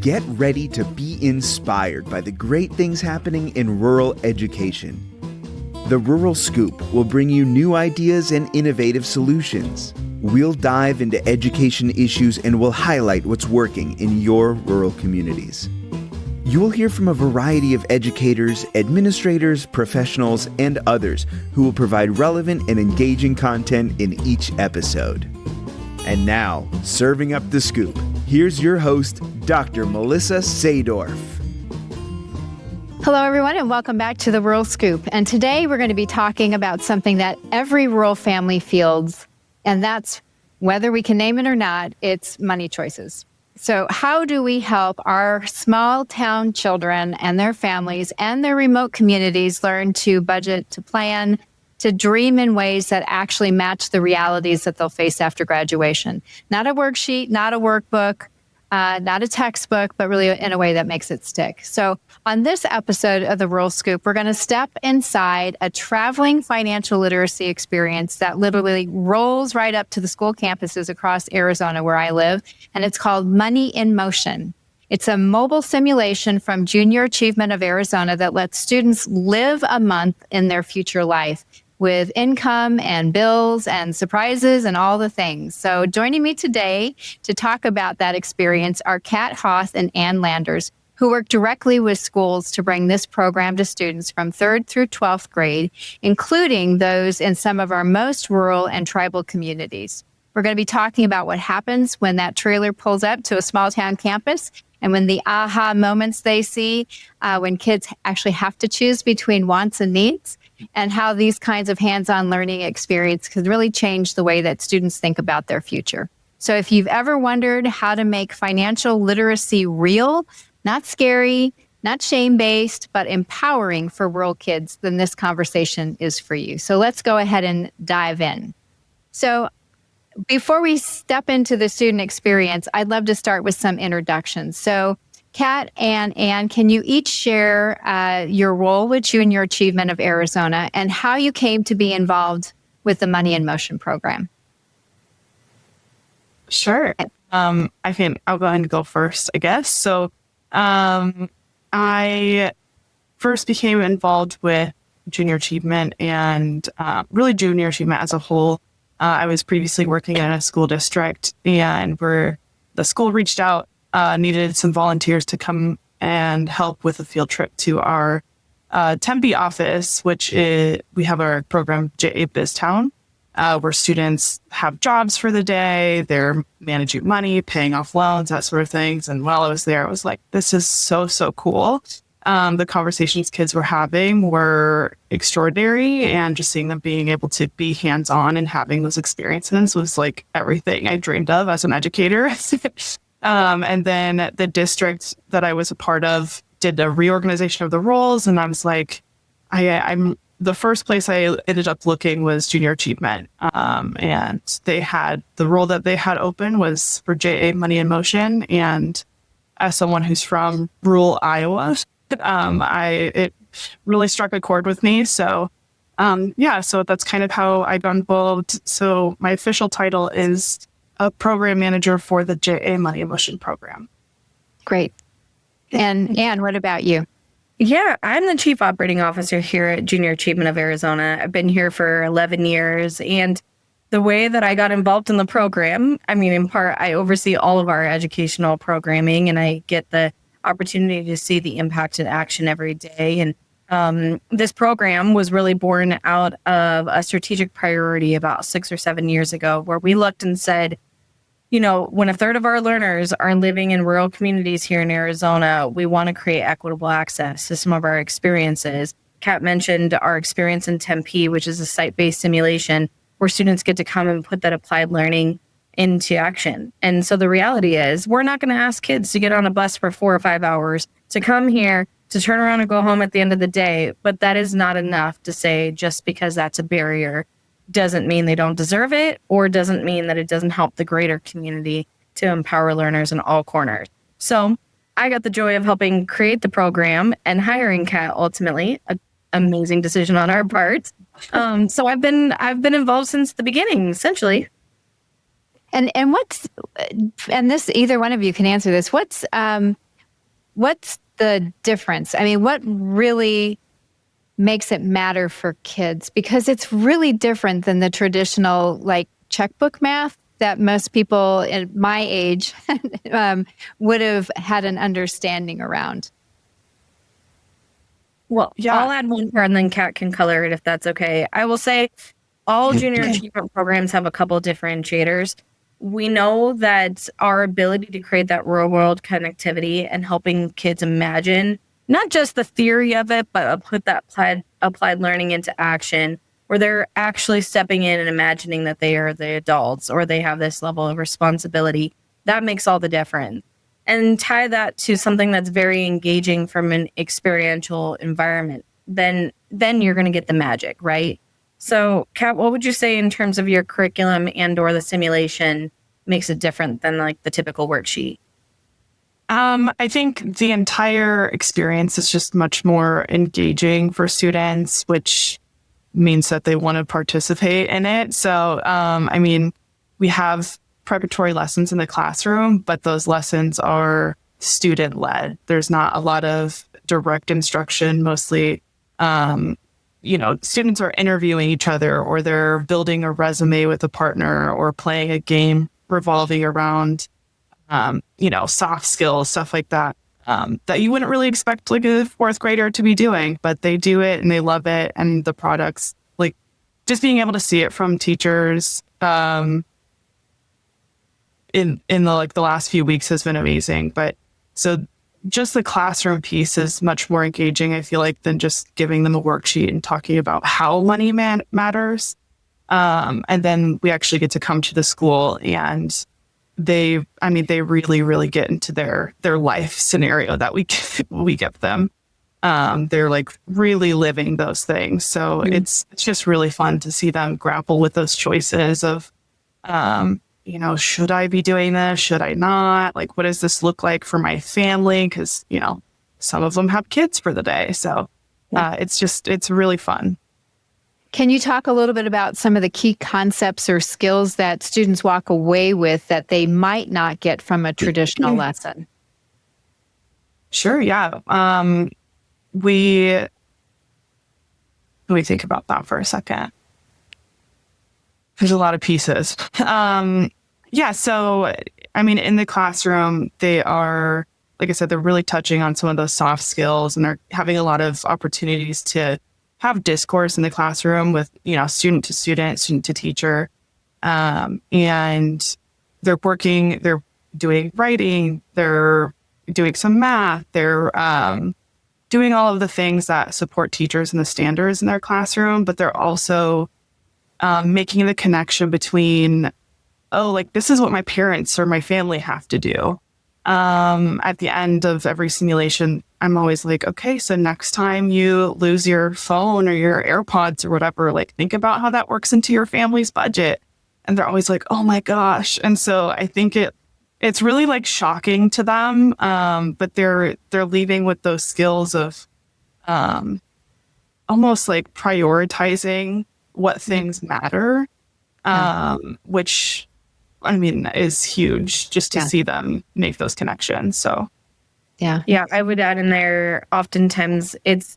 Get ready to be inspired by the great things happening in rural education. The Rural Scoop will bring you new ideas and innovative solutions. We'll dive into education issues and we'll highlight what's working in your rural communities. You'll hear from a variety of educators, administrators, professionals, and others who will provide relevant and engaging content in each episode. And now, serving up the scoop, here's your host, Dr. Melissa Sadorf. Hello, everyone, and welcome back to the Rural Scoop. And today we're going to be talking about something that every rural family feels, and that's, whether we can name it or not, it's money choices. So how do we help our small town children and their families and their remote communities learn to budget, to plan, to dream in ways that actually match the realities that they'll face after graduation? Not a worksheet, not a workbook, not a textbook, but really in a way that makes it stick. So on this episode of the Rural Scoop, we're going to step inside a traveling financial literacy experience that literally rolls right up to the school campuses across Arizona where I live, and it's called Money in Motion. It's a mobile simulation from Junior Achievement of Arizona that lets students live a month in their future life with income and bills and surprises and all the things. So joining me today to talk about that experience are Kat Hoth and Ann Landers, who work directly with schools to bring this program to students from 3rd through 12th grade, including those in some of our most rural and tribal communities. We're going to be talking about what happens when that trailer pulls up to a small town campus and when the aha moments they see when kids actually have to choose between wants and needs, and how these kinds of hands-on learning experience could really change the way that students think about their future. So if you've ever wondered how to make financial literacy real, not scary, not shame-based, but empowering for rural kids, then this conversation is for you. So let's go ahead and dive in. So before we step into the student experience, I'd love to start with some introductions. So Kat and Ann, can you each share your role with Junior Achievement of Arizona and how you came to be involved with the Money in Motion program? Sure. I'll go ahead and go first, I guess. So I first became involved with Junior Achievement and really Junior Achievement as a whole. I was previously working in a school district, and the school reached out, needed some volunteers to come and help with a field trip to our Tempe office, which we have our program 𝐁 BizTown, where students have jobs for the day, they're managing money, paying off loans, that sort of things. And while I was there, I was like, this is so cool. The conversations kids were having were extraordinary, and just seeing them being able to be hands-on and having those experiences was like everything I dreamed of as an educator. And then the district that I was a part of did a reorganization of the roles, and I was like, I'm the first place I ended up looking was Junior Achievement. And they had the role that they had open was for 𝐗 Money in Motion. And as someone who's from rural Iowa, it really struck a chord with me. So, so that's kind of how I got involved. So my official title is a program manager for the 𝐗 Money in Motion program. Great. And Ann, what about you? Yeah, I'm the Chief Operating Officer here at Junior Achievement of Arizona. I've been here for 11 years, and the way that I got involved in the program, I mean, in part, I oversee all of our educational programming, and I get the opportunity to see the impact in action every day. And this program was really born out of a strategic priority about 6 or 7 years ago, where we looked and said, you know, when a third of our learners are living in rural communities here in Arizona, we want to create equitable access to some of our experiences. Kat mentioned our experience in Tempe, which is a site-based simulation where students get to come and put that applied learning into action. And so the reality is we're not going to ask kids to get on a bus for 4 or 5 hours to come here, to turn around and go home at the end of the day. But that is not enough to say just because that's a barrier doesn't mean they don't deserve it, or doesn't mean that it doesn't help the greater community to empower learners in all corners. So I got the joy of helping create the program and hiring Kat ultimately, an amazing decision on our part. So I've been involved since the beginning, essentially. And this, either one of you can answer this. what's the difference? I mean, what really makes it matter for kids? Because it's really different than the traditional like checkbook math that most people in my age would have had an understanding around. Well, Yeah. I'll add one here and then Kat can color it if that's okay. I will say all junior achievement programs have a couple differentiators. We know that our ability to create that real world connectivity and helping kids imagine not just the theory of it, but put that applied learning into action where they're actually stepping in and imagining that they are the adults or they have this level of responsibility. That makes all the difference. And tie that to something that's very engaging from an experiential environment, then you're going to get the magic, right? So, Kat, what would you say in terms of your curriculum and or the simulation makes it different than like the typical worksheet? I think the entire experience is just much more engaging for students, which means that they want to participate in it. So, I mean, we have preparatory lessons in the classroom, but those lessons are student-led. There's not a lot of direct instruction. Mostly, students are interviewing each other, or they're building a resume with a partner, or playing a game revolving around, soft skills, stuff like that, that you wouldn't really expect like a fourth grader to be doing, but they do it and they love it. And the products, like just being able to see it from teachers, in the last few weeks has been amazing. But so just the classroom piece is much more engaging, I feel like, than just giving them a worksheet and talking about how money matters. And then we actually get to come to the school and they really, really get into their life scenario that we give them. They're like really living those things. So it's just really fun to see them grapple with those choices of, should I be doing this? Should I not? Like, what does this look like for my family? Because, some of them have kids for the day. So it's really fun. Can you talk a little bit about some of the key concepts or skills that students walk away with that they might not get from a traditional lesson? Sure, yeah. Let me think about that for a second. There's a lot of pieces. So, in the classroom, they are, like I said, they're really touching on some of those soft skills, and they're having a lot of opportunities to have discourse in the classroom with, student to student, student to teacher. And they're doing writing, they're doing some math, they're doing all of the things that support teachers and the standards in their classroom, but they're also making the connection between, this is what my parents or my family have to do. At the end of every simulation, I'm always like, okay, so next time you lose your phone or your AirPods or whatever, like think about how that works into your family's budget. And they're always like, oh my gosh. And so I think it's really like shocking to them. But they're leaving with those skills of almost like prioritizing what things matter, which is huge just to see them make those connections. So, yeah, I would add in there, oftentimes it's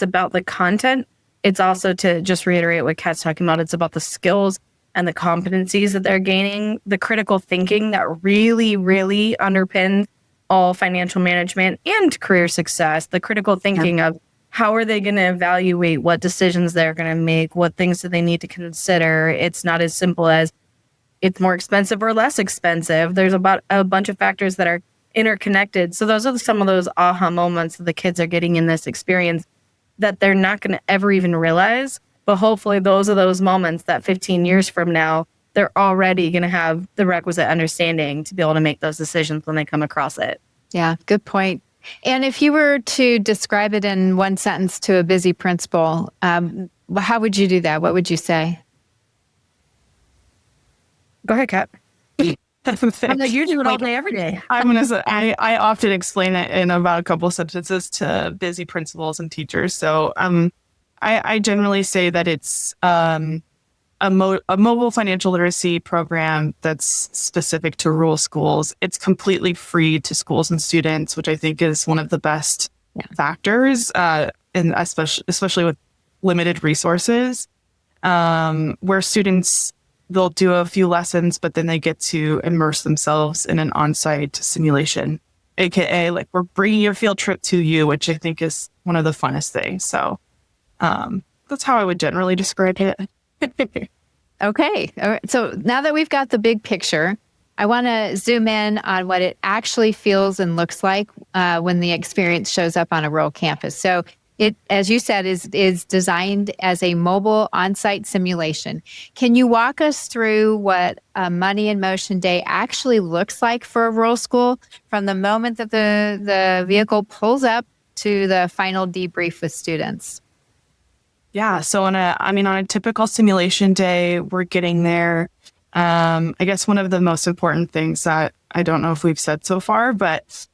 about the content. It's also, to just reiterate what Kat's talking about, it's about the skills and the competencies that they're gaining, the critical thinking that really, really underpins all financial management and career success, the critical thinking of how are they going to evaluate what decisions they're going to make, what things do they need to consider. It's not as simple as it's more expensive or less expensive. There's about a bunch of factors that are interconnected. So those are some of those aha moments that the kids are getting in this experience that they're not going to ever even realize. But hopefully those are those moments that 15 years from now, they're already going to have the requisite understanding to be able to make those decisions when they come across it. Yeah, good point. And if you were to describe it in one sentence to a busy principal, how would you do that? What would you say? Go ahead, Kat. I'm like, you do it all day, every day. I'm going to say, I often explain it in about a couple of sentences to busy principals and teachers. So I generally say that it's a mobile financial literacy program that's specific to rural schools. It's completely free to schools and students, which I think is one of the best factors, and especially with limited resources, where students, they'll do a few lessons, but then they get to immerse themselves in an on-site simulation, aka like we're bringing your field trip to you, which I think is one of the funnest things. So that's how I would generally describe it. Okay. All right. So now that we've got the big picture, I want to zoom in on what it actually feels and looks like when the experience shows up on a rural campus. So it, as you said, is designed as a mobile on-site simulation. Can you walk us through what a Money in Motion day actually looks like for a rural school from the moment that the vehicle pulls up to the final debrief with students? Yeah. So on a typical simulation day, we're getting there. I guess one of the most important things that I don't know if we've said so far, but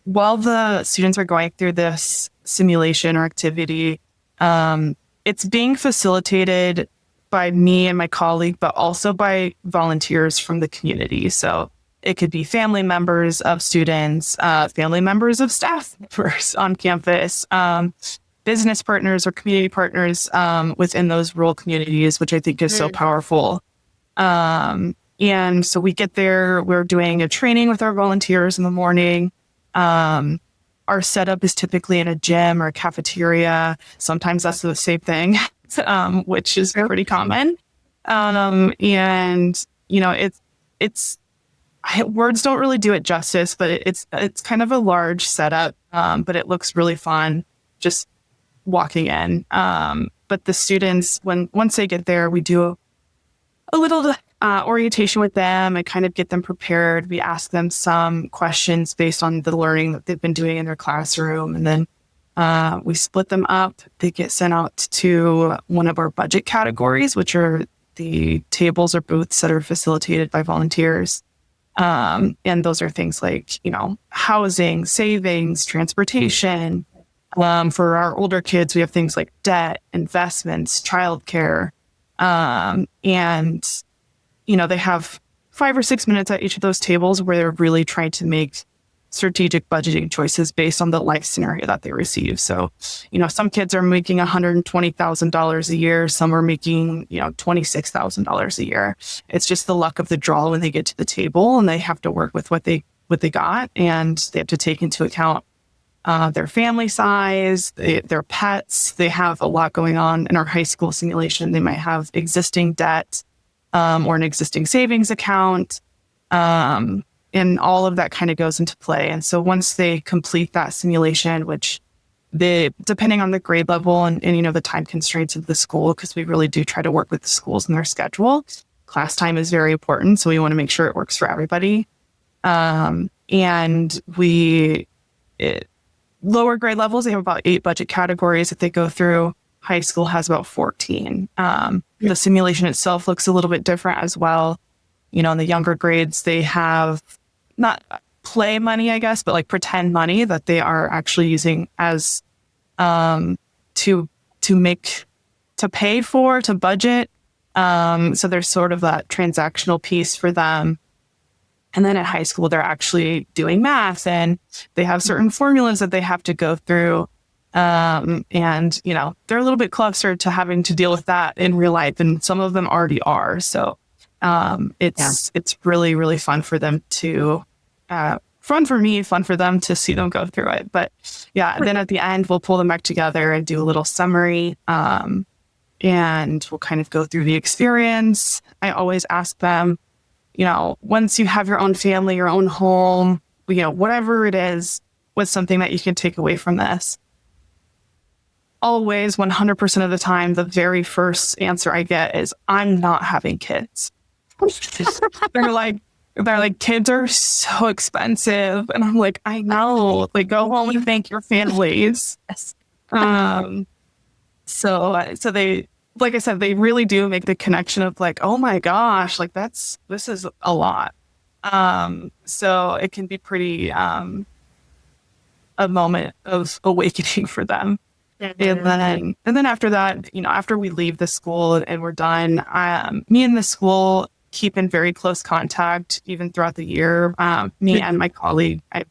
while the students are going through this simulation or activity, it's being facilitated by me and my colleague, but also by volunteers from the community. So it could be family members of students, family members of staff members on campus, business partners or community partners within those rural communities, which I think is so powerful. And so we get there, we're doing a training with our volunteers in the morning. Our setup is typically in a gym or a cafeteria. Sometimes that's the same thing, which is pretty common. And you know, words don't really do it justice, but it's kind of a large setup, but it looks really fun just walking in. But the students, once they get there, we do a little orientation with them and kind of get them prepared. We ask them some questions based on the learning that they've been doing in their classroom. And then we split them up. They get sent out to one of our budget categories, which are the tables or booths that are facilitated by volunteers. And those are things like, you know, housing, savings, transportation. For our older kids, we have things like debt, investments, childcare. And, you know, they have 5 or 6 minutes at each of those tables where they're really trying to make strategic budgeting choices based on the life scenario that they receive. So, you know, some kids are making $120,000 a year. Some are making, you know, $26,000 a year. It's just the luck of the draw when they get to the table, and they have to work with what they got, and they have to take into account their family size, their pets. They have a lot going on in our high school simulation. They might have existing debt or an existing savings account. And all of that kind of goes into play. And so once they complete that simulation, which depending on the grade level and you know, the time constraints of the school, because we really do try to work with the schools and their schedule, class time is very important. So we want to make sure it works for everybody. And lower grade levels, they have about 8 budget categories that they go through. High school has about 14. The simulation itself looks a little bit different as well. You know, in the younger grades, they have not play money, I guess, but like pretend money that they are actually using as to pay for, to budget. So there's sort of that transactional piece for them. And then at high school, they're actually doing math, and they have certain formulas that they have to go through. And, you know, they're a little bit closer to having to deal with that in real life, and some of them already are. So it's really, really fun for them to, fun for me, fun for them to see them go through it. But yeah, then at the end, we'll pull them back together and do a little summary. And we'll kind of go through the experience. I always ask them, you know, once you have your own family, your own home, you know, whatever it is, what's something that you can take away from this? Always, 100% of the time, the very first answer I get is, I'm not having kids. They're like, kids are so expensive. And I'm like, I know, like, go home and thank your families. So they, like I said, they really do make the connection of like, oh my gosh, like this is a lot. So it can be pretty, a moment of awakening for them. And then after that, after we leave the school and we're done, me and the school keep in very close contact even throughout the year. Me and my colleague, I have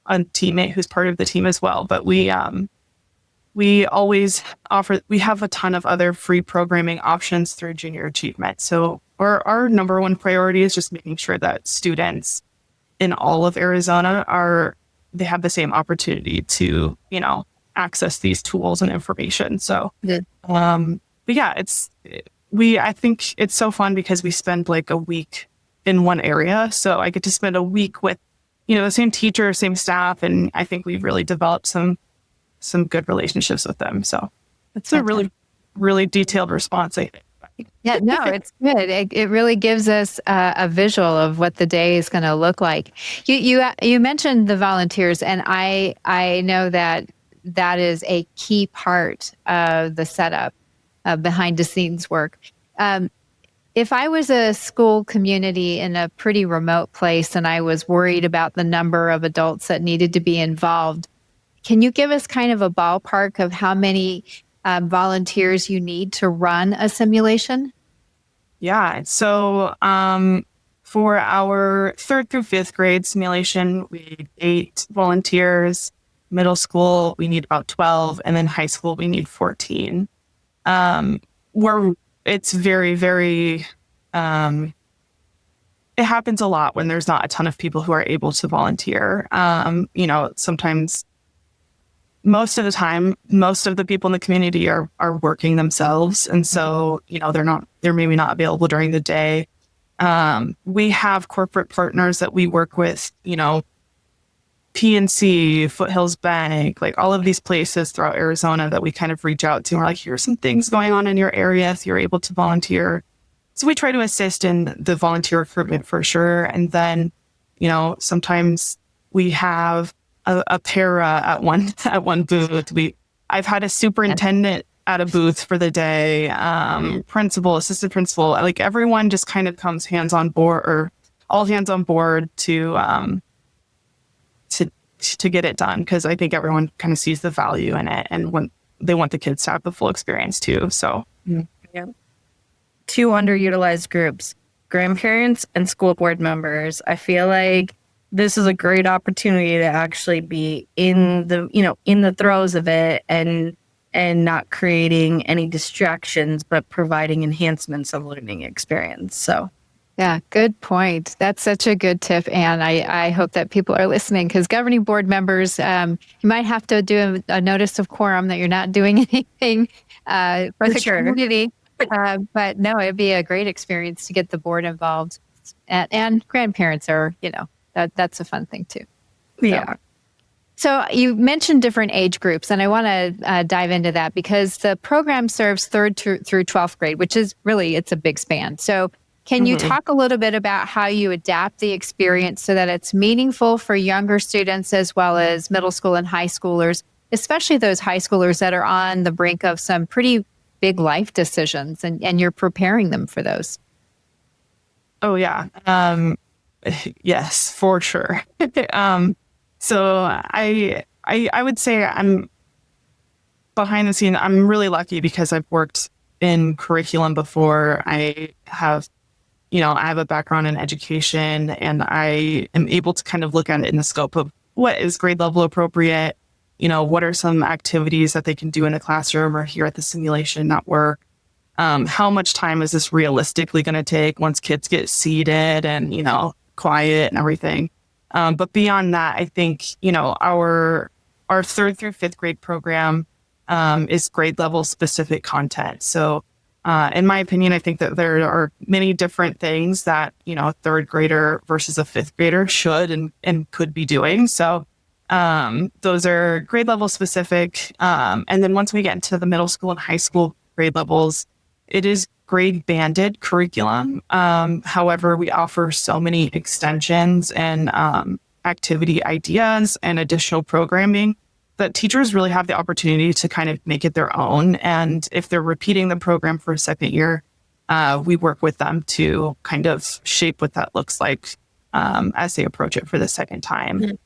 a teammate who's part of the team as well, but we always we have a ton of other free programming options through Junior Achievement. So our number one priority is just making sure that students in all of Arizona they have the same opportunity to, access these tools and information. So, but yeah, I think it's so fun because we spend like a week in one area. So I get to spend a week with, the same teacher, same staff. And I think we've really developed some good relationships with them. So it's a really, really detailed response, I think. Yeah, no, it's good. It really gives us a visual of what the day is going to look like. You mentioned the volunteers, and I know that is a key part of the setup, behind the scenes work. If I was a school community in a pretty remote place and I was worried about the number of adults that needed to be involved, can you give us kind of a ballpark of how many volunteers you need to run a simulation? Yeah. So for our 3rd through 5th grade simulation, we need 8 volunteers. Middle school, we need about 12. And then high school, we need 14. It's very, very, it happens a lot when there's not a ton of people who are able to volunteer. Sometimes, most of the time, most of the people in the community are working themselves. And so, they're maybe not available during the day. We have corporate partners that we work with, PNC, Foothills Bank, like all of these places throughout Arizona that we kind of reach out to. And we're like, here's some things going on in your area if you're able to volunteer. So we try to assist in the volunteer recruitment for sure. And then, sometimes we have a para at one booth. I've had a superintendent at a booth for the day, principal, assistant principal, like everyone just kind of comes hands on board, or all hands on board to get it done. Cause I think everyone kind of sees the value in it and when they want the kids to have the full experience too. So yeah. 2 underutilized groups, grandparents and school board members. I feel like this is a great opportunity to actually be in the throes of it and not creating any distractions, but providing enhancements of learning experience. So yeah, good point. That's such a good tip, Anne. I hope that people are listening, because governing board members, you might have to do a notice of quorum that you're not doing anything for the community. But no, it'd be a great experience to get the board involved, and grandparents are, that's a fun thing too. Yeah. So you mentioned different age groups, and I want to dive into that because the program serves 3rd through 12th grade, which is really, it's a big span. So can you talk a little bit about how you adapt the experience so that it's meaningful for younger students as well as middle school and high schoolers, especially those high schoolers that are on the brink of some pretty big life decisions, and you're preparing them for those? Oh, yeah. Yes, for sure. So I would say I'm behind the scene. I'm really lucky because I've worked in curriculum before. I have a background in education, and I am able to kind of look at it in the scope of what is grade level appropriate. What are some activities that they can do in a classroom or here at the simulation network? How much time is this realistically going to take once kids get seated and, quiet and everything? But beyond that, I think, our 3rd through 5th grade program is grade level specific content. So in my opinion, I think that there are many different things that, a 3rd grader versus a 5th grader should and could be doing. So those are grade level specific. And then once we get into the middle school and high school grade levels, it is grade banded curriculum. However, we offer so many extensions and activity ideas and additional programming that teachers really have the opportunity to kind of make it their own. And if they're repeating the program for a second year, we work with them to kind of shape what that looks like as they approach it for the second time.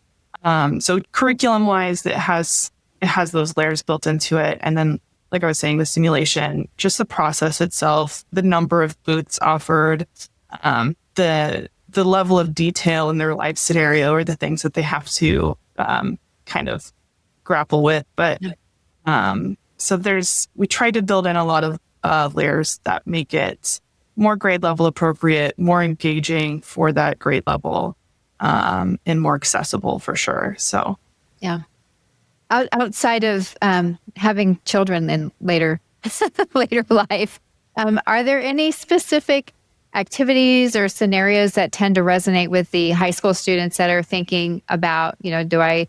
So curriculum-wise, it has it has those layers built into it. And then, like I was saying, the simulation, just the process itself, the number of booths offered, the level of detail in their life scenario, or the things that they have to kind of grapple with. But so we try to build in a lot of layers that make it more grade level appropriate, more engaging for that grade level, and more accessible for sure. So, yeah. Outside of having children in later life, are there any specific activities or scenarios that tend to resonate with the high school students that are thinking about, do I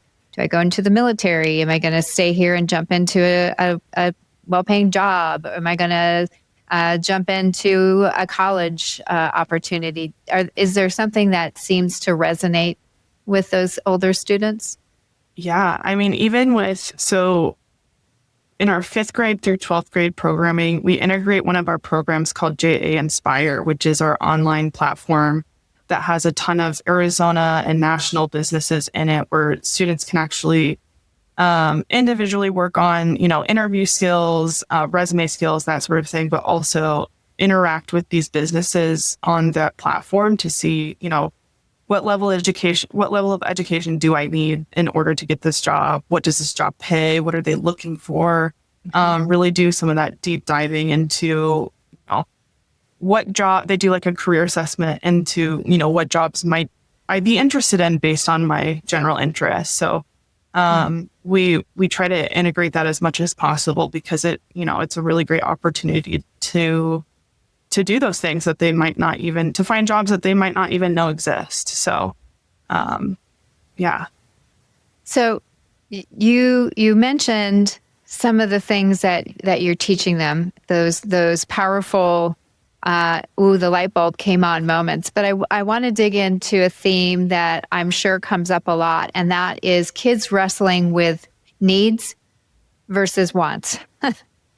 go into the military? Am I going to stay here and jump into a well-paying job? Am I going to jump into a college opportunity? Is there something that seems to resonate with those older students? Yeah, I mean, so in our 5th grade through 12th grade programming, we integrate one of our programs called j.a. Inspire, which is our online platform that has a ton of Arizona and national businesses in it, where students can actually individually work on, interview skills, resume skills, that sort of thing, but also interact with these businesses on that platform to see, what level of education do I need in order to get this job? What does this job pay? What are they looking for? Really do some of that deep diving into, what job. They do like a career assessment into, what jobs might I be interested in based on my general interest. So we try to integrate that as much as possible, because it's a really great opportunity to do those things that they might not even, to find jobs that they might not even know exist. So, yeah. So you mentioned some of the things that you're teaching them, those powerful, the light bulb came on moments. But I want to dig into a theme that I'm sure comes up a lot, and that is kids wrestling with needs versus wants.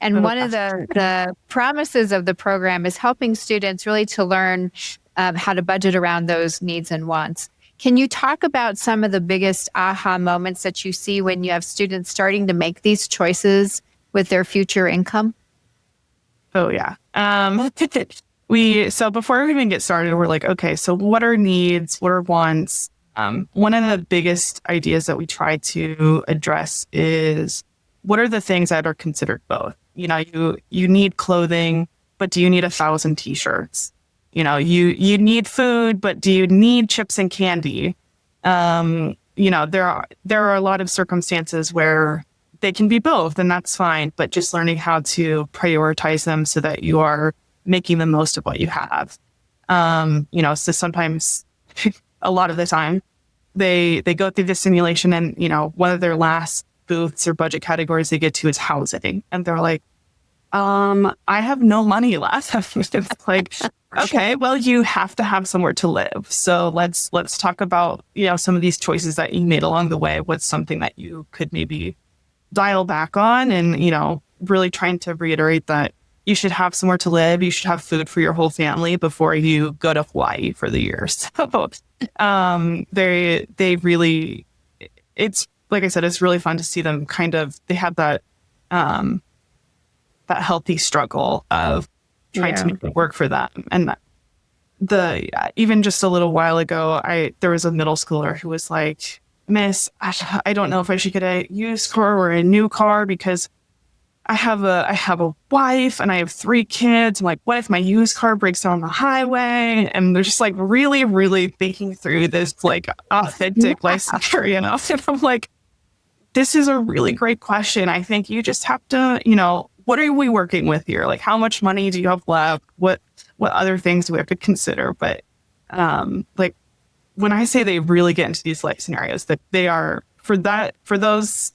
And one of the promises of the program is helping students really to learn how to budget around those needs and wants. Can you talk about some of the biggest aha moments that you see when you have students starting to make these choices with their future income? Oh, yeah. So before we even get started, we're like, okay, so what are needs? What are wants? One of the biggest ideas that we try to address is, what are the things that are considered both? You need clothing, but do you need 1,000 t-shirts? You need food, but do you need chips and candy? There are a lot of circumstances where they can be both, and that's fine, but just learning how to prioritize them so that you are making the most of what you have. So sometimes, a lot of the time, they go through the simulation, and, one of their last booths or budget categories they get to is housing. And they're like, I have no money left. It's like, okay, well, you have to have somewhere to live. So let's talk about, some of these choices that you made along the way. What's something that you could maybe dial back on, and, really trying to reiterate that you should have somewhere to live. You should have food for your whole family before you go to Hawaii for the year. So, they really, it's, like I said, it's really fun to see them they have that healthy struggle of trying to make it work for them. And even just a little while ago, there was a middle schooler who was like, Miss, I don't know if I should get a used car or a new car, because I have a wife and I have 3 kids. I'm like, what if my used car breaks down on the highway? And they're just like really, really thinking through this like authentic life scenario. And I'm like, this is a really great question. I think you just have to, what are we working with here? Like, how much money do you have left? What other things do we have to consider? But like, when I say they really get into these life scenarios, that they are, for those,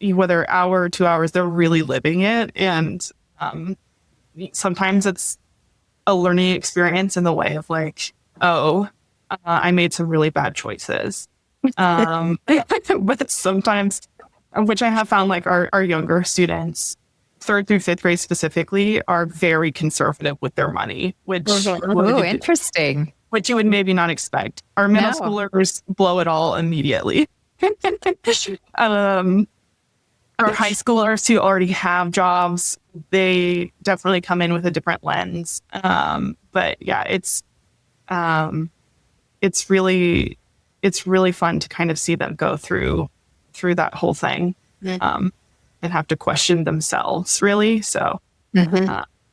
whether hour or 2 hours, they're really living it. And sometimes it's a learning experience in the way of like, I made some really bad choices. But sometimes, which I have found, like our younger students, 3rd through 5th grade specifically, are very conservative with their money, which interesting. Which you would maybe not expect. Our middle schoolers blow it all immediately. our high schoolers who already have jobs, they definitely come in with a different lens. But yeah, it's really fun to kind of see them go through that whole thing, and have to question themselves, really. So,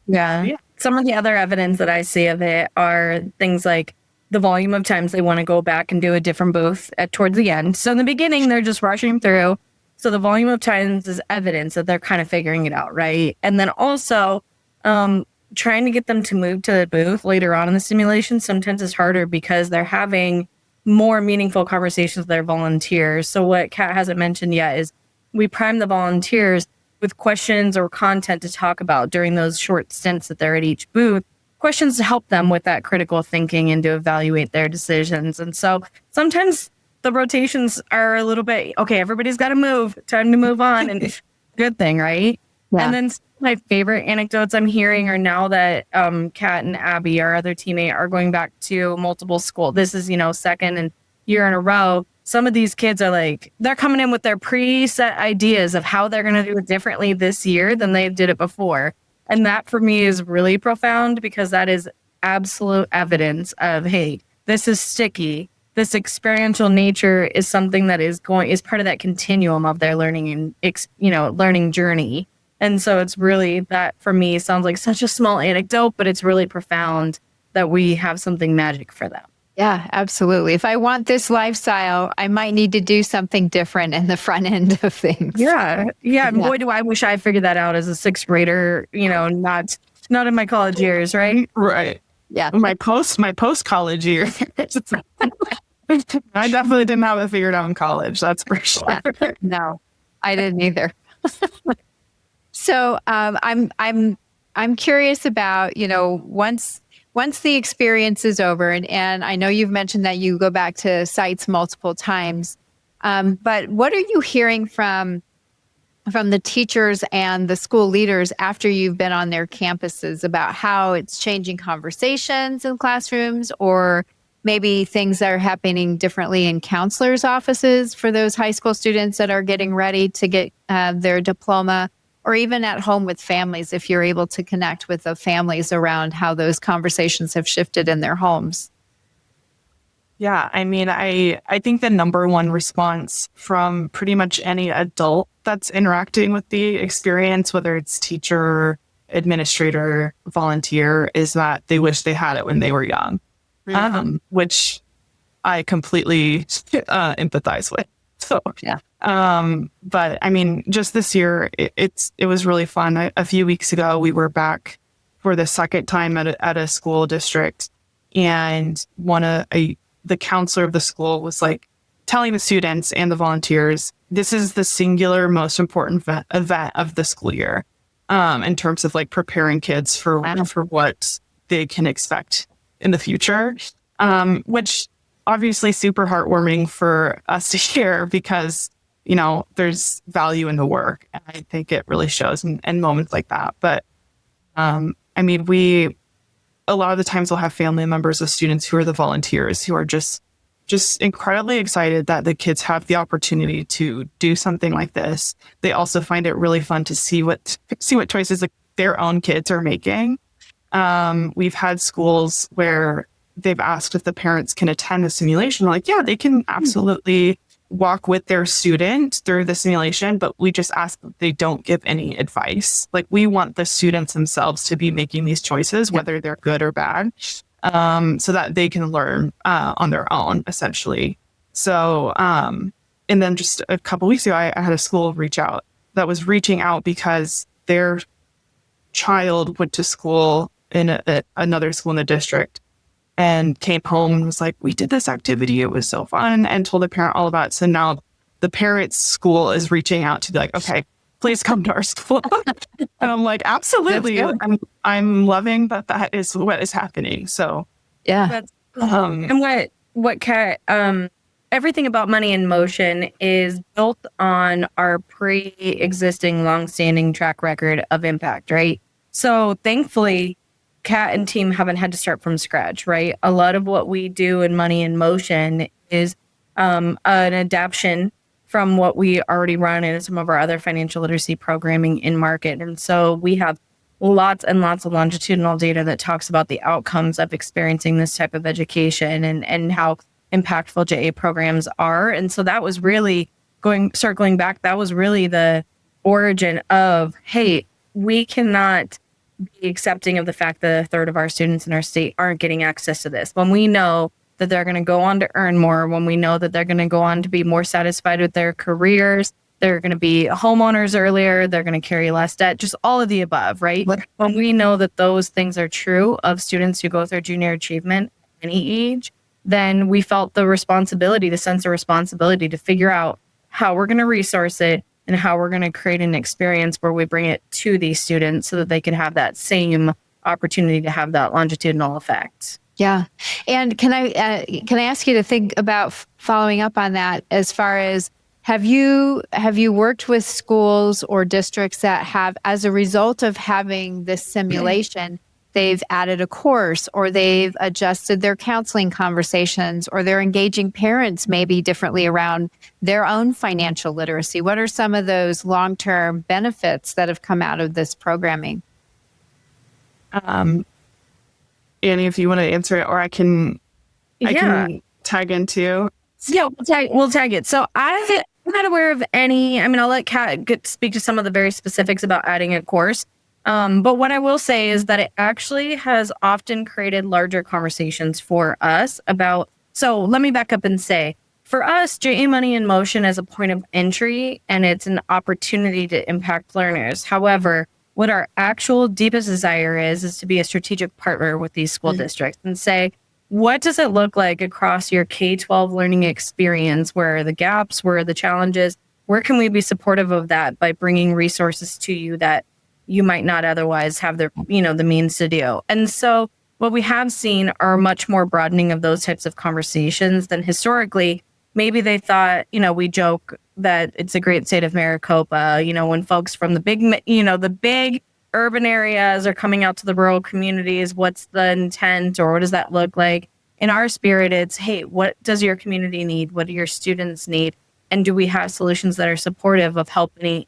Yeah. Some of the other evidence that I see of it are things like the volume of times they want to go back and do a different booth towards the end. So in the beginning, they're just rushing through. So the volume of times is evidence that they're kind of figuring it out, right? And then also trying to get them to move to the booth later on in the simulation sometimes is harder because they're having more meaningful conversations with their volunteers. So what Kat hasn't mentioned yet is we prime the volunteers with questions or content to talk about during those short stints that they're at each booth, questions to help them with that critical thinking and to evaluate their decisions. And so sometimes the rotations are a little bit, okay, everybody's got to move, time to move on, and good thing, right? Yeah. And then my favorite anecdotes I'm hearing are now that Kat and Abby, our other teammate, are going back to multiple school. This is, second and year in a row. Some of these kids are like, they're coming in with their preset ideas of how they're going to do it differently this year than they did it before. And that for me is really profound because that is absolute evidence of, hey, this is sticky. This experiential nature is something that is part of that continuum of their learning and, learning journey. And so it's really, that for me sounds like such a small anecdote, but it's really profound that we have something magic for them. Yeah, absolutely. If I want this lifestyle, I might need to do something different in the front end of things. Yeah. Boy, do I wish I figured that out as a sixth grader, not in my college years, right? Right. Yeah. My post college years. I definitely didn't have it figured out in college. That's for sure. Yeah. No, I didn't either. So I'm curious about, once the experience is over, and I know you've mentioned that you go back to sites multiple times, but what are you hearing from the teachers and the school leaders after you've been on their campuses about how it's changing conversations in classrooms, or maybe things that are happening differently in counselors' offices for those high school students that are getting ready to get their diploma, or even at home with families, if you're able to connect with the families around how those conversations have shifted in their homes? Yeah, I mean, I think the number one response from pretty much any adult that's interacting with the experience, whether it's teacher, administrator, volunteer, is that they wish they had it when they were young, which I completely empathize with. So, yeah. But I mean, just this year, it was really fun. A few weeks ago, we were back for the second time at a school district, and the counselor of the school was like telling the students and the volunteers, this is the singular most important event of the school year, in terms of like preparing kids for what they can expect in the future, which obviously super heartwarming for us to hear because, there's value in the work. And I think it really shows in moments like that. But, I mean, a lot of the times we'll have family members of students who are the volunteers who are just incredibly excited that the kids have the opportunity to do something like this. They also find it really fun to see what choices their own kids are making. We've had schools where they've asked if the parents can attend the simulation. Like, yeah, they can absolutely walk with their student through the simulation, but we just ask that they don't give any advice. Like, we want the students themselves to be making these choices, whether they're good or bad, so that they can learn on their own, essentially. So, and then just a couple weeks ago, I had a school that was reaching out because their child went to school in another school in the district and came home and was like, we did this activity, it was so fun, and told the parent all about it. So now the parent's school is reaching out to be like, okay, please come to our school. And I'm like, absolutely. I'm loving that is what is happening. So yeah. And what Kat, everything about Money in Motion is built on our pre-existing long-standing track record of impact, right? So thankfully, Kat and team haven't had to start from scratch, right? A lot of what we do in Money in Motion is an adaptation from what we already run and some of our other financial literacy programming in market. And so we have lots and lots of longitudinal data that talks about the outcomes of experiencing this type of education and how impactful JA programs are. And so that was really circling back, that was really the origin of, hey, we cannot be accepting of the fact that a third of our students in our state aren't getting access to this. When we know that they're going to go on to earn more, when we know that they're going to go on to be more satisfied with their careers, they're going to be homeowners earlier, they're going to carry less debt, just all of the above, right? When we know that those things are true of students who go through junior achievement at any age, then we felt the sense of responsibility to figure out how we're going to resource it and how we're going to create an experience where we bring it to these students so that they can have that same opportunity to have that longitudinal effect. Yeah. And can I ask you to think about following up on that as far as have you worked with schools or districts that have, as a result of having this simulation, they've added a course or they've adjusted their counseling conversations or they're engaging parents maybe differently around their own financial literacy? What are some of those long-term benefits that have come out of this programming? Annie, if you want to answer it, or I can tag into. Yeah, we'll tag it. So I'm not aware of any. I mean, I'll let Kat speak to some of the very specifics about adding a course. But what I will say is that it actually has often created larger conversations for us about. So let me back up and say, for us, JA Money in Motion is a point of entry, and it's an opportunity to impact learners. However, what our actual deepest desire is to be a strategic partner with these school districts and say, what does it look like across your K-12 learning experience? Where are the gaps? Where are the challenges? Where can we be supportive of that by bringing resources to you that you might not otherwise have the means to do? And so what we have seen are much more broadening of those types of conversations than historically. Maybe they thought, we joke that it's a great state of Maricopa, when folks from the big urban areas are coming out to the rural communities, what's the intent or what does that look like? In our spirit, it's, hey, what does your community need? What do your students need? And do we have solutions that are supportive of helping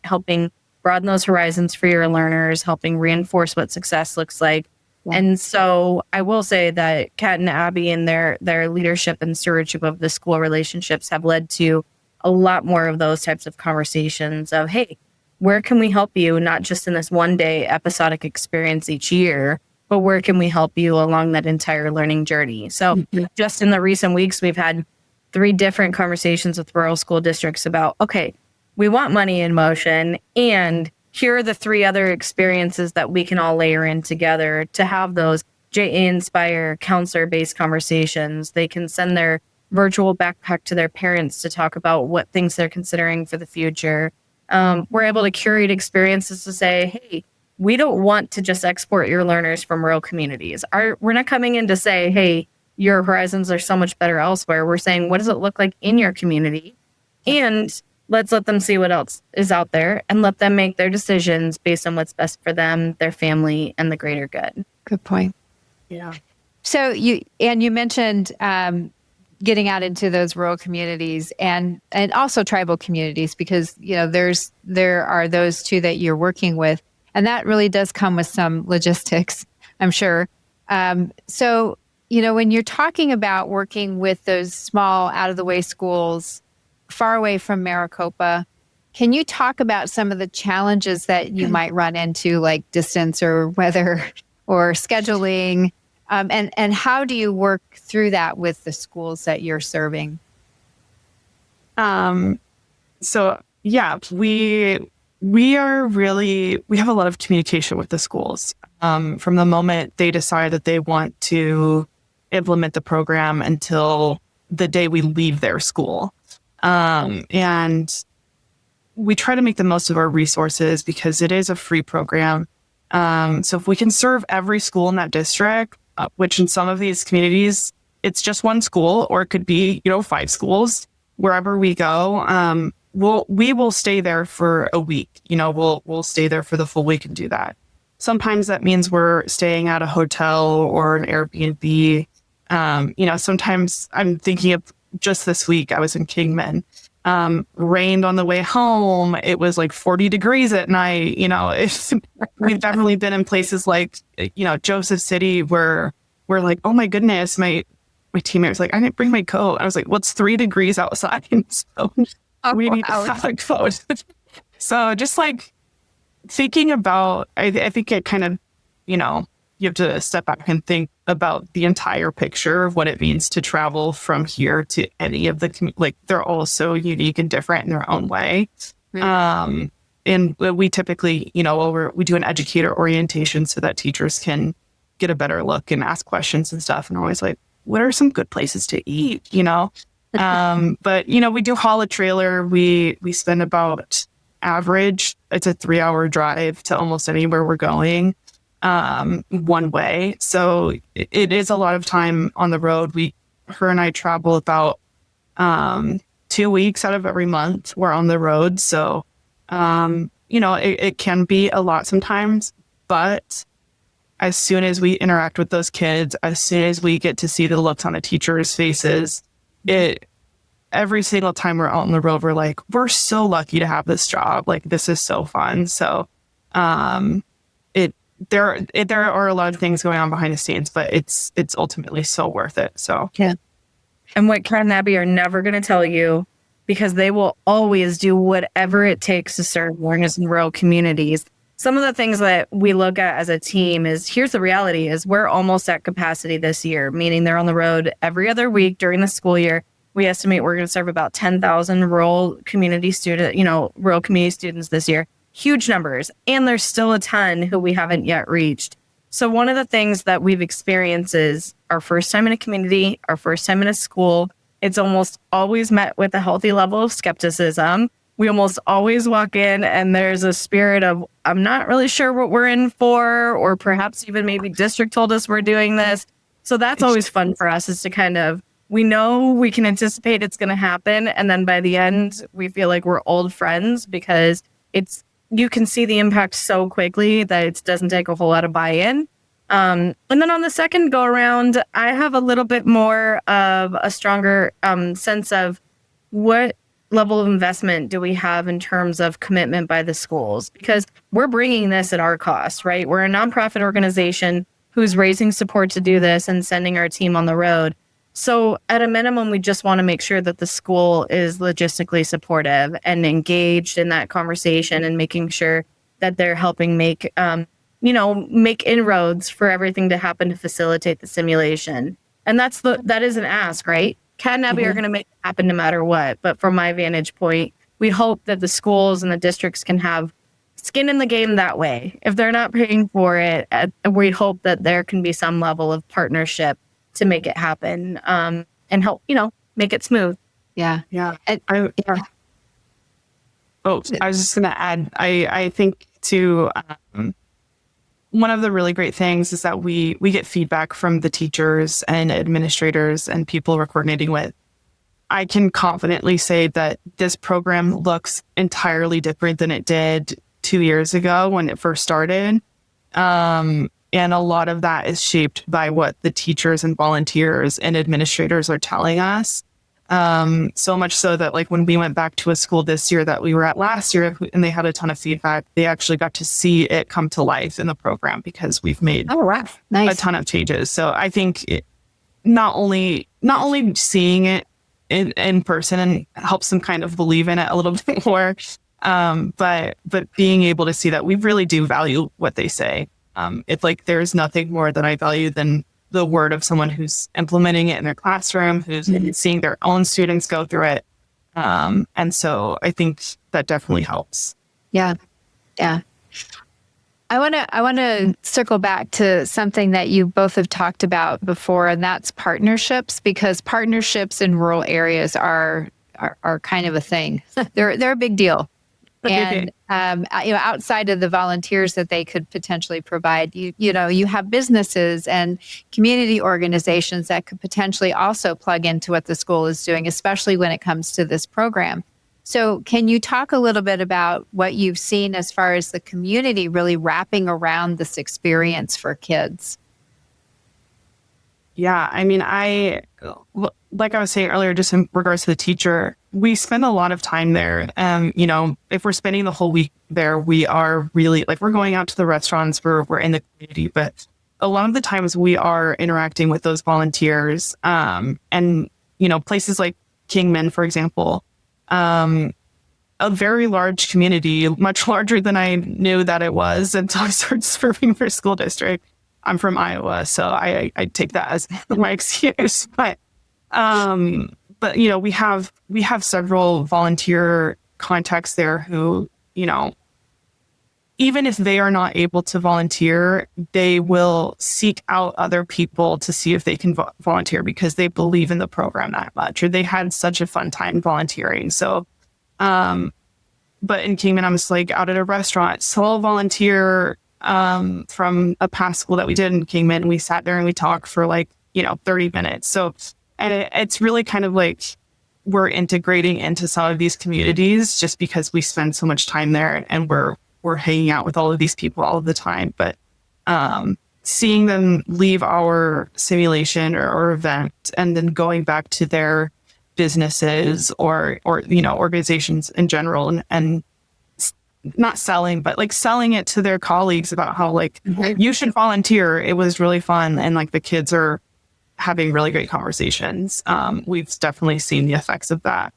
broaden those horizons for your learners, helping reinforce what success looks like? Yeah. And so I will say that Kat and Abby and their leadership and stewardship of the school relationships have led to a lot more of those types of conversations of, hey, where can we help you? Not just in this one day episodic experience each year, but where can we help you along that entire learning journey? So just in the recent weeks, we've had 3 different conversations with rural school districts about, okay, we want money in motion, and here are the 3 other experiences that we can all layer in together to have those JA-inspired counselor-based conversations. They can send their virtual backpack to their parents to talk about what things they're considering for the future. We're able to curate experiences to say, hey, we don't want to just export your learners from rural communities. We're not coming in to say, hey, your horizons are so much better elsewhere. We're saying, what does it look like in your community? And let's let them see what else is out there and let them make their decisions based on what's best for them, their family, and the greater good. Good point. Yeah. So you mentioned getting out into those rural communities and also tribal communities, because there are those 2 that you're working with, and that really does come with some logistics, I'm sure. So when you're talking about working with those small out of the way schools far away from Maricopa, can you talk about some of the challenges that you might run into, like distance or weather or scheduling? And how do you work through that with the schools that you're serving? So yeah, we have a lot of communication with the schools. From the moment they decide that they want to implement the program until the day we leave their school. And we try to make the most of our resources because it is a free program. So if we can serve every school in that district, which in some of these communities, it's just one school, or it could be, 5 schools, wherever we go, we will stay there for a week. We'll stay there for the full week and do that. Sometimes that means we're staying at a hotel or an Airbnb. Sometimes I'm thinking of just this week, I was in Kingman, rained on the way home. It was like 40 degrees at night. We've definitely been in places like, Joseph City where we're like, oh my goodness, my teammate was like, I didn't bring my coat. I was like, well, it's 3 degrees outside. So we need to have a coat. So just like thinking about, I think it kind of, you have to step back and think about the entire picture of what it means to travel from here to any of the, like, they're all so unique and different in their own way. Right. And we typically, we do an educator orientation so that teachers can get a better look and ask questions and stuff. And I'm always like, what are some good places to eat, But, we do haul a trailer. We spend about average, it's a 3-hour drive to almost anywhere we're going. One way. So it is a lot of time on the road. Her and I travel about 2 weeks out of every month. We're on the road. So, it can be a lot sometimes, but as soon as we interact with those kids, as soon as we get to see the looks on the teachers' faces, every single time we're out on the road, we're like, we're so lucky to have this job. Like, this is so fun. So, there are a lot of things going on behind the scenes, but it's ultimately so worth it. So yeah. And what Kat and Abby are never going to tell you, because they will always do whatever it takes to serve learners in rural communities. Some of the things that we look at as a team is, here's the reality, is we're almost at capacity this year, meaning they're on the road every other week during the school year. We estimate we're going to serve about 10,000 rural community students this year. Huge numbers. And there's still a ton who we haven't yet reached. So one of the things that we've experienced is our first time in a community, our first time in a school, it's almost always met with a healthy level of skepticism. We almost always walk in and there's a spirit of, I'm not really sure what we're in for, or perhaps even maybe district told us we're doing this. So that's always fun for us, is to kind of, we know we can anticipate it's going to happen. And then by the end, we feel like we're old friends, because you can see the impact so quickly that it doesn't take a whole lot of buy-in. And then on the second go around, I have a little bit more of a stronger sense of what level of investment do we have in terms of commitment by the schools, because we're bringing this at our cost, right? We're a nonprofit organization who's raising support to do this and sending our team on the road. So at a minimum, we just want to make sure that the school is logistically supportive and engaged in that conversation, and making sure that they're helping make inroads for everything to happen to facilitate the simulation. And that is an ask, right? Kat and Abby are going to make it happen no matter what. But from my vantage point, we hope that the schools and the districts can have skin in the game that way. If they're not paying for it, we hope that there can be some level of partnership to make it happen, and help, make it smooth. Yeah. Yeah. I was just going to add, I think too, one of the really great things is that we get feedback from the teachers and administrators and people we're coordinating with. I can confidently say that this program looks entirely different than it did 2 years ago when it first started. And a lot of that is shaped by what the teachers and volunteers and administrators are telling us. So much so that, like, when we went back to a school this year that we were at last year, and they had a ton of feedback, they actually got to see it come to life in the program, because we've made nice. a ton of changes. So I think not only seeing it in person and helps them kind of believe in it a little bit more, but being able to see that we really do value what they say. It's like, there's nothing more that I value than the word of someone who's implementing it in their classroom, who's seeing their own students go through it. And so I think that definitely helps. Yeah. Yeah. I want to circle back to something that you both have talked about before, and that's partnerships, because partnerships in rural areas are kind of a thing. They're a big deal. And outside of the volunteers that they could potentially provide, you have businesses and community organizations that could potentially also plug into what the school is doing, especially when it comes to this program. So can you talk a little bit about what you've seen as far as the community really wrapping around this experience for kids? Yeah, I mean, like I was saying earlier, just in regards to the teacher, we spend a lot of time there. You know, if we're spending the whole week there, we are really like, we're going out to the restaurants, we're in the community, but a lot of the times we are interacting with those volunteers. And, you know, places like Kingman, for example, a very large community, much larger than I knew that it was until I started serving for school district. I'm from Iowa, so I take that as my excuse. But you know, we have several volunteer contacts there who, you know, even if they are not able to volunteer, they will seek out other people to see if they can volunteer because they believe in the program that much, or they had such a fun time volunteering. So, but in Kingman, I was like out at a restaurant, solo volunteer from a past school that we did in Kingman. We sat there and we talked for like, you know, 30 minutes. So, and it's really kind of like we're integrating into some of these communities just because we spend so much time there and we're hanging out with all of these people all of the time. But seeing them leave our simulation or event and then going back to their businesses or you know, organizations in general and not selling, but like selling it to their colleagues about how like you should volunteer. It was really fun. And like the kids are having really great conversations. We've definitely seen the effects of that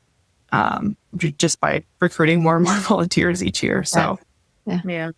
just by recruiting more and more volunteers each year. So yeah.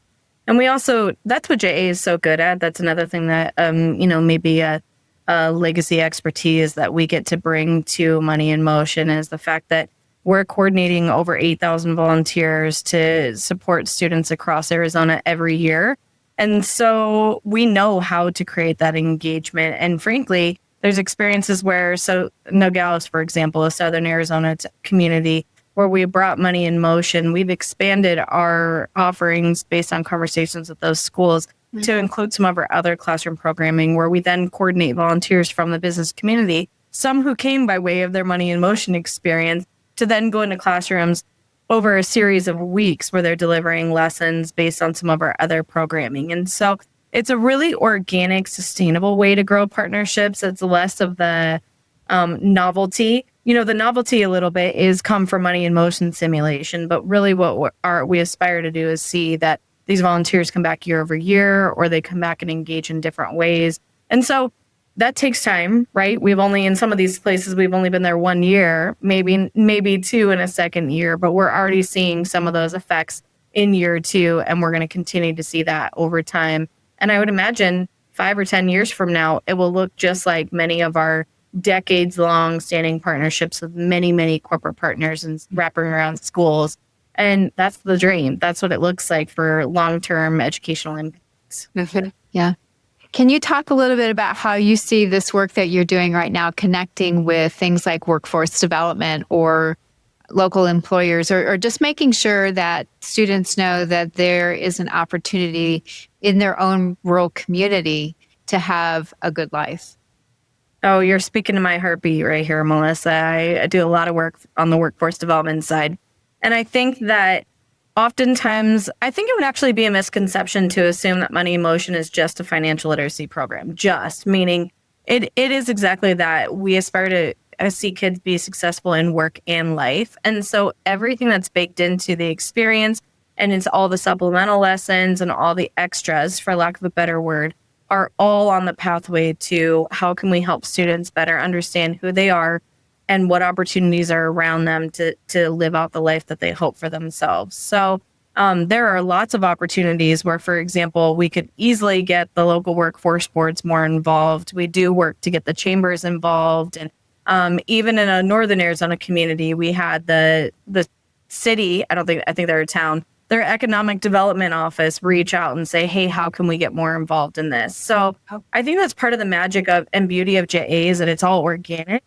And we also, that's what JA is so good at. That's another thing that, you know, maybe a legacy expertise that we get to bring to Money in Motion is the fact that we're coordinating over 8,000 volunteers to support students across Arizona every year. And so we know how to create that engagement. And frankly, there's experiences where, so Nogales, for example, a Southern Arizona community, where we brought Money in Motion, we've expanded our offerings based on conversations with those schools to include some of our other classroom programming, where we then coordinate volunteers from the business community, some who came by way of their Money in Motion experience, to then go into classrooms over a series of weeks where they're delivering lessons based on some of our other programming. And so it's a really organic, sustainable way to grow partnerships. It's less of the novelty. You know, the novelty a little bit is come from Money in Motion simulation, but really what we aspire to do is see that these volunteers come back year over year, or they come back and engage in different ways. And so that takes time, right? In some of these places, we've only been there 1 year, maybe two in a second year, but we're already seeing some of those effects in year 2, and we're going to continue to see that over time. And I would imagine 5 or 10 years from now, it will look just like many of our decades-long standing partnerships with many, many corporate partners and wrapping around schools. And that's the dream. That's what it looks like for long-term educational impacts. Yeah. Can you talk a little bit about how you see this work that you're doing right now connecting with things like workforce development or local employers, or just making sure that students know that there is an opportunity in their own rural community to have a good life? Oh, you're speaking to my heartbeat right here, Melissa. I do a lot of work on the workforce development side. And I think that oftentimes, I think it would actually be a misconception to assume that Money in Motion is just a financial literacy program, just meaning it is exactly that. We aspire to see kids be successful in work and life. And so everything that's baked into the experience, and it's all the supplemental lessons and all the extras, for lack of a better word, are all on the pathway to how can we help students better understand who they are and what opportunities are around them to live out the life that they hope for themselves. So there are lots of opportunities where, for example, we could easily get the local workforce boards more involved. We do work to get the chambers involved. And even in a Northern Arizona community, we had the city, I think they're a town, their economic development office reach out and say, hey, how can we get more involved in this? So I think that's part of the magic of and beauty of JA is that it's all organic,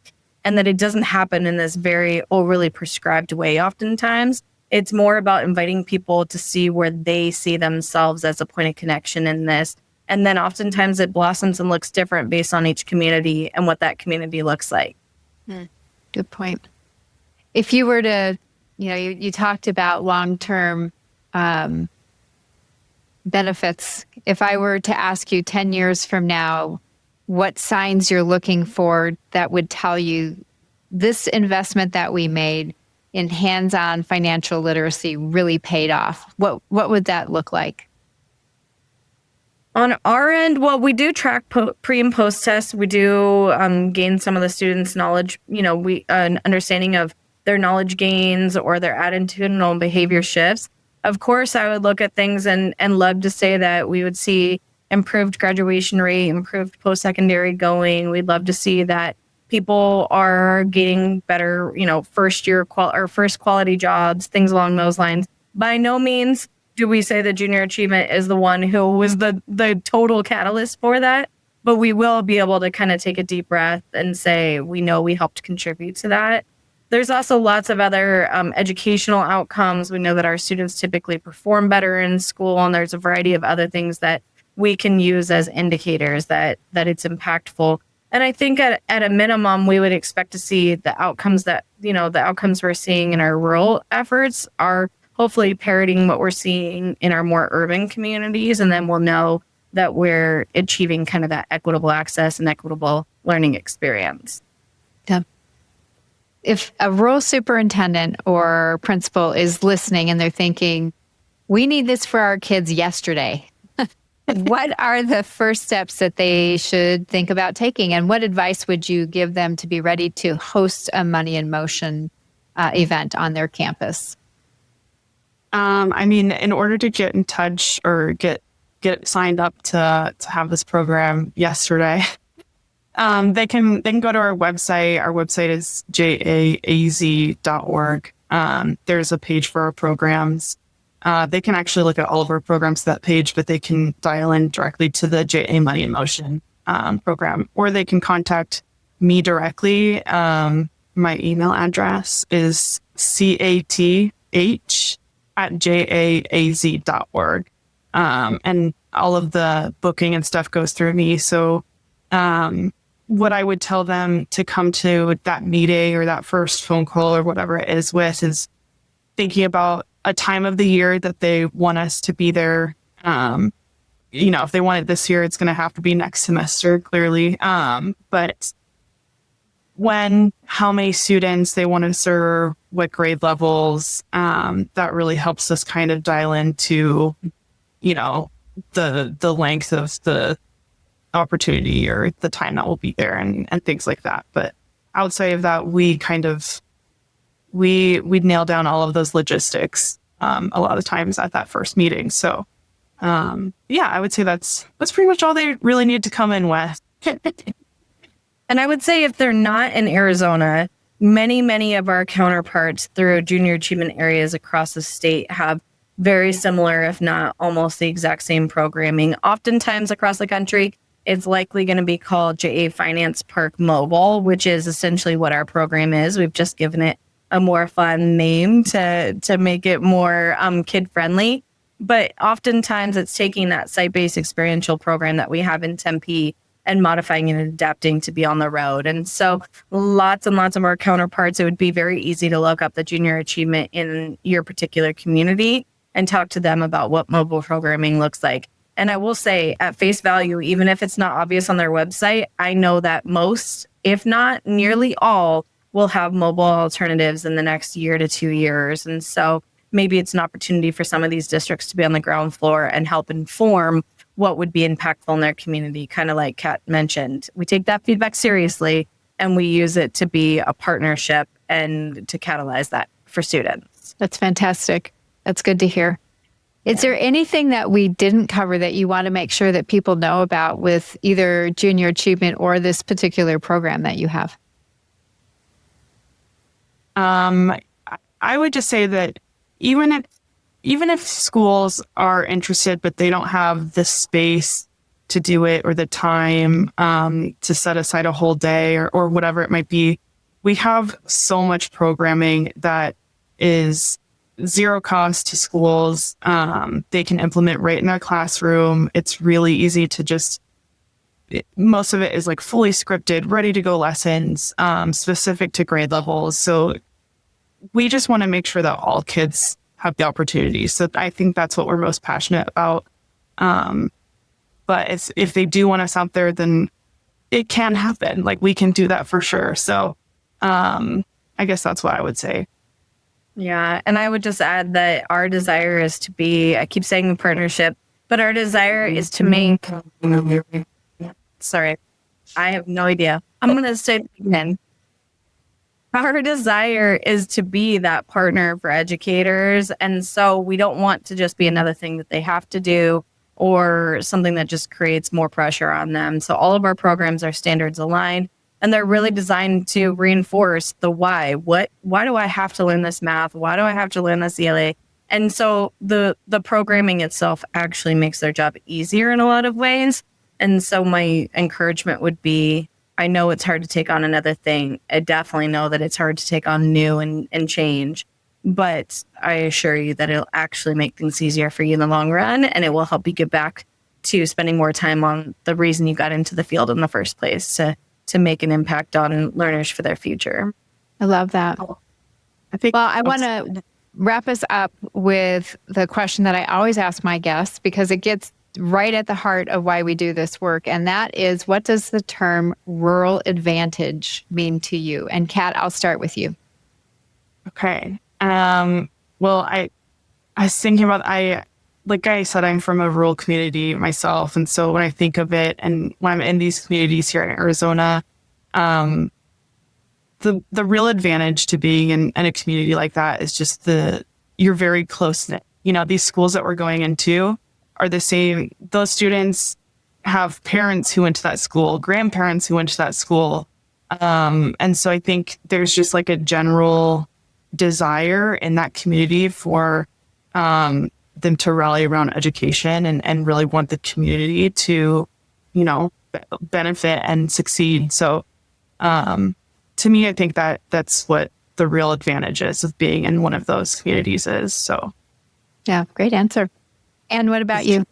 and that it doesn't happen in this very overly prescribed way oftentimes. It's more about inviting people to see where they see themselves as a point of connection in this. And then oftentimes it blossoms and looks different based on each community and what that community looks like. Good point. If you were to, you talked about long-term benefits. If I were to ask you 10 years from now, what signs you're looking for that would tell you this investment that we made in hands-on financial literacy really paid off? What would that look like? On our end, well, we do track pre and post tests. We do gain some of the students' knowledge, an understanding of their knowledge gains or their attitudinal behavior shifts. Of course, I would look at things and love to say that we would see improved graduation rate, improved post-secondary going. We'd love to see that people are getting better, first quality jobs, things along those lines. By no means do we say that junior achievement is the one who was the total catalyst for that, but we will be able to kind of take a deep breath and say, we know we helped contribute to that. There's also lots of other educational outcomes. We know that our students typically perform better in school, and there's a variety of other things that we can use as indicators that it's impactful. And I think at a minimum, we would expect to see the outcomes we're seeing in our rural efforts are hopefully parroting what we're seeing in our more urban communities. And then we'll know that we're achieving kind of that equitable access and equitable learning experience. Yeah. If a rural superintendent or principal is listening and they're thinking, we need this for our kids yesterday, what are the first steps that they should think about taking? And what advice would you give them to be ready to host a Money in Motion event on their campus? In order to get in touch or get signed up to have this program yesterday, they can go to our website. Our website is 𝐗𝐩𝐢𝐬𝐨.org. There's a page for our programs. They can actually look at all of our programs to that page, but they can dial in directly to the JA Money in Motion program, or they can contact me directly. My email address is cath@jaaz.org. And all of the booking and stuff goes through me. So what I would tell them to come to that meeting or that first phone call or whatever it is with is thinking about a time of the year that they want us to be there. If they want it this year, it's going to have to be next semester, clearly. But how many students they want to serve, what grade levels, that really helps us kind of dial into, the length of the opportunity or the time that we'll be there and things like that. But outside of that, we nail down all of those logistics a lot of times at that first meeting. So I would say that's pretty much all they really need to come in with. And I would say if they're not in Arizona, many of our counterparts through junior achievement areas across the state have very similar, if not almost the exact same programming. Oftentimes across the country, it's likely going to be called JA Finance Park Mobile, which is essentially what our program is. We've just given it a more fun name to make it more kid-friendly. But oftentimes it's taking that site-based experiential program that we have in Tempe and modifying and adapting to be on the road. And so lots and lots of our counterparts, it would be very easy to look up the junior achievement in your particular community and talk to them about what mobile programming looks like. And I will say at face value, even if it's not obvious on their website, I know that most, if not nearly all, will have mobile alternatives in the next year to 2 years. And so maybe it's an opportunity for some of these districts to be on the ground floor and help inform what would be impactful in their community. Kind of like Kat mentioned, we take that feedback seriously and we use it to be a partnership and to catalyze that for students. That's fantastic. That's good to hear. Is there anything that we didn't cover that you want to make sure that people know about with either junior achievement or this particular program that you have? I would just say that even if schools are interested, but they don't have the space to do it or the time to set aside a whole day or whatever it might be, we have so much programming that is zero cost to schools. They can implement right in their classroom. It's really easy to most of it is like fully scripted, ready to go lessons, specific to grade levels. So we just want to make sure that all kids have the opportunity. So I think that's what we're most passionate about. But if they do want us out there, then it can happen. Like we can do that for sure. So I guess that's what I would say. Yeah. And I would just add that our desire is to be, I keep saying the partnership, but our desire is to make, sorry, I have no idea. I'm going to say it again. Our desire is to be that partner for educators. And so we don't want to just be another thing that they have to do or something that just creates more pressure on them. So all of our programs are standards aligned, and they're really designed to reinforce the why. Why do I have to learn this math? Why do I have to learn this ELA? And so the programming itself actually makes their job easier in a lot of ways. And so my encouragement would be, I know it's hard to take on another thing. I definitely know that it's hard to take on new and change. But I assure you that it'll actually make things easier for you in the long run, and it will help you get back to spending more time on the reason you got into the field in the first place, to make an impact on learners for their future. I love that. I want to wrap us up with the question that I always ask my guests, because it gets right at the heart of why we do this work. And that is, what does the term rural advantage mean to you? And Kat, I'll start with you. Okay. Well, I was thinking about, like I said, I'm from a rural community myself. And so when I think of it, and when I'm in these communities here in Arizona, the real advantage to being in a community like that is just you're very close-knit. You know, these schools that we're going into are the same. Those students have parents who went to that school, grandparents who went to that school. And so I think there's just like a general desire in that community for them to rally around education and really want the community to, you know, benefit and succeed. So to me, I think that's what the real advantage is of being in one of those communities is. So yeah, great answer. And what about you?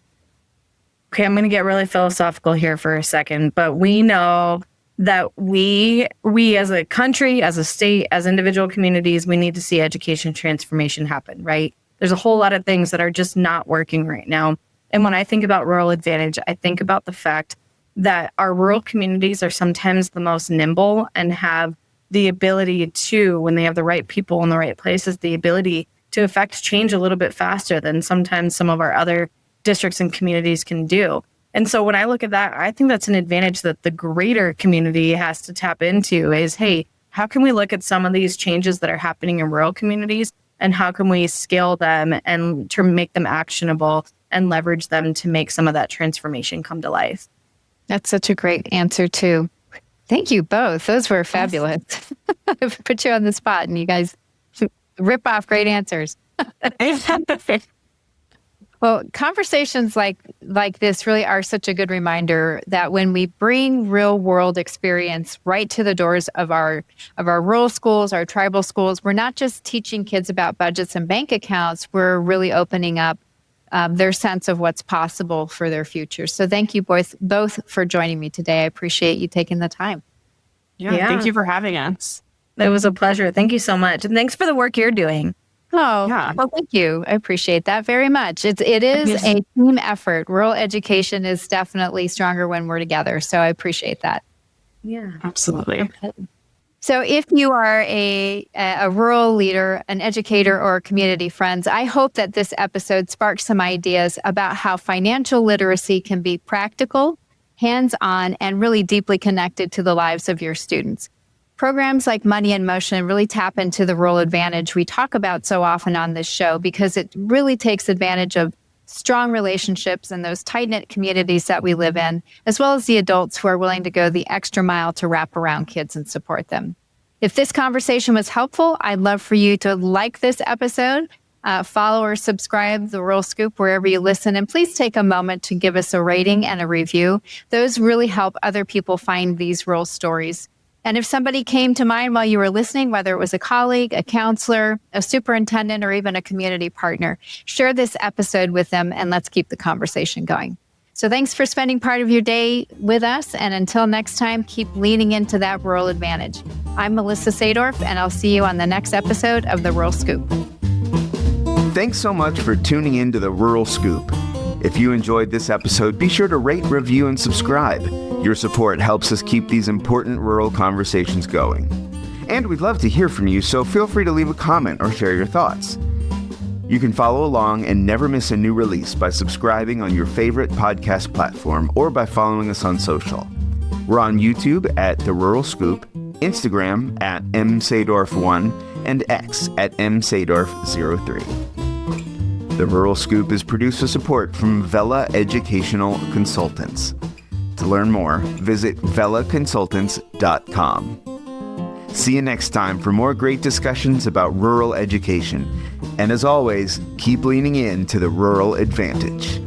Okay, I'm going to get really philosophical here for a second, but we know that we as a country, as a state, as individual communities, we need to see education transformation happen, right? There's a whole lot of things that are just not working right now. And when I think about rural advantage, I think about the fact that our rural communities are sometimes the most nimble and have the ability to, when they have the right people in the right places, the ability to affect change a little bit faster than sometimes some of our other districts and communities can do. And so when I look at that, I think that's an advantage that the greater community has to tap into is, hey, how can we look at some of these changes that are happening in rural communities, and how can we scale them and to make them actionable and leverage them to make some of that transformation come to life? That's such a great answer too. Thank you both. Those were fabulous. I've put you on the spot and you guys rip off great answers. Well, conversations like this really are such a good reminder that when we bring real world experience right to the doors of our rural schools, our tribal schools, we're not just teaching kids about budgets and bank accounts, we're really opening up their sense of what's possible for their future. So thank you both for joining me today. I appreciate you taking the time. Yeah, thank you for having us. It was a pleasure. Thank you so much. And thanks for the work you're doing. Oh, yeah. Well, thank you. I appreciate that very much. It is a team effort. Rural education is definitely stronger when we're together. So I appreciate that. Yeah, absolutely. Okay. So if you are a rural leader, an educator, or community friends, I hope that this episode sparks some ideas about how financial literacy can be practical, hands-on, and really deeply connected to the lives of your students. Programs like Money in Motion really tap into the rural advantage we talk about so often on this show, because it really takes advantage of strong relationships and those tight-knit communities that we live in, as well as the adults who are willing to go the extra mile to wrap around kids and support them. If this conversation was helpful, I'd love for you to like this episode, follow or subscribe The Rural Scoop wherever you listen, and please take a moment to give us a rating and a review. Those really help other people find these rural stories. And if somebody came to mind while you were listening, whether it was a colleague, a counselor, a superintendent, or even a community partner, share this episode with them and let's keep the conversation going. So thanks for spending part of your day with us. And until next time, keep leaning into that rural advantage. I'm Melissa Sadorf, and I'll see you on the next episode of The Rural Scoop. Thanks so much for tuning in to The Rural Scoop. If you enjoyed this episode, be sure to rate, review, and subscribe. Your support helps us keep these important rural conversations going. And we'd love to hear from you, so feel free to leave a comment or share your thoughts. You can follow along and never miss a new release by subscribing on your favorite podcast platform or by following us on social. We're on YouTube at The Rural Scoop, Instagram at msadorf1, and X at msadorf03. The Rural Scoop is produced with support from Vela Educational Consultants. To learn more, visit velaconsultants.com. See you next time for more great discussions about rural education. And as always, keep leaning in to the rural advantage.